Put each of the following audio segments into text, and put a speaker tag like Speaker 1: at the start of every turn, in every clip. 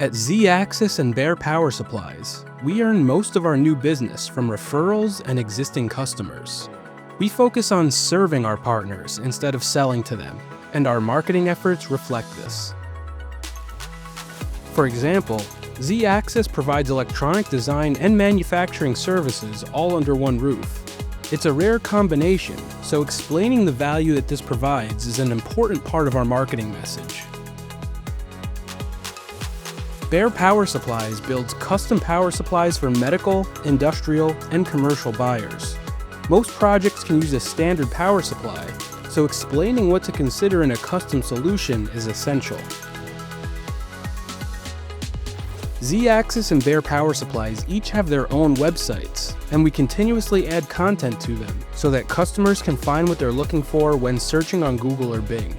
Speaker 1: At Z-Axis and Bear Power Supplies, we earn most of our new business from referrals and existing customers. We focus on serving our partners instead of selling to them, and our marketing efforts reflect this. For example, Z-Axis provides electronic design and manufacturing services all under one roof. It's a rare combination, so explaining the value that this provides is an important part of our marketing message. Bear Power Supplies builds custom power supplies for medical, industrial, and commercial buyers. Most projects can use a standard power supply, so explaining what to consider in a custom solution is essential. Z-Axis and Bear Power Supplies each have their own websites, and we continuously add content to them so that customers can find what they're looking for when searching on Google or Bing.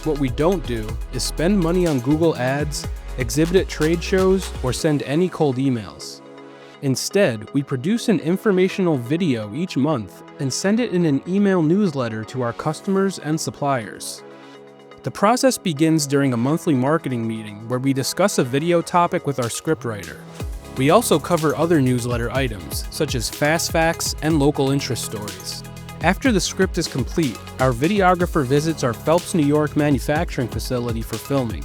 Speaker 1: What we don't do is spend money on Google Ads, exhibit at trade shows, or send any cold emails. Instead, we produce an informational video each month and send it in an email newsletter to our customers and suppliers. The process begins during a monthly marketing meeting where we discuss a video topic with our scriptwriter. We also cover other newsletter items, such as fast facts and local interest stories. After the script is complete, our videographer visits our Phelps, New York manufacturing facility for filming.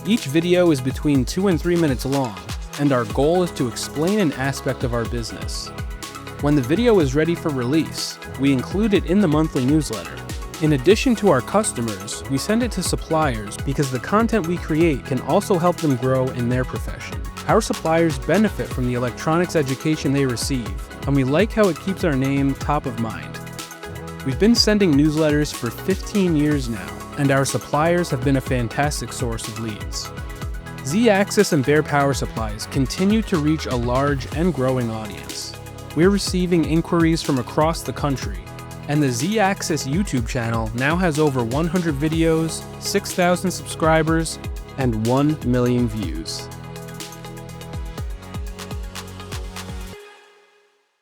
Speaker 1: Each video is between 2 and 3 minutes long, and our goal is to explain an aspect of our business. When the video is ready for release, we include it in the monthly newsletter. In addition to our customers, we send it to suppliers because the content we create can also help them grow in their profession. Our suppliers benefit from the electronics education they receive, and we like how it keeps our name top of mind. We've been sending newsletters for 15 years now, and our suppliers have been a fantastic source of leads. Z-Axis and Bear Power Supplies continue to reach a large and growing audience. We're receiving inquiries from across the country, and the Z-Axis YouTube channel now has over 100 videos, 6,000 subscribers, and 1 million views.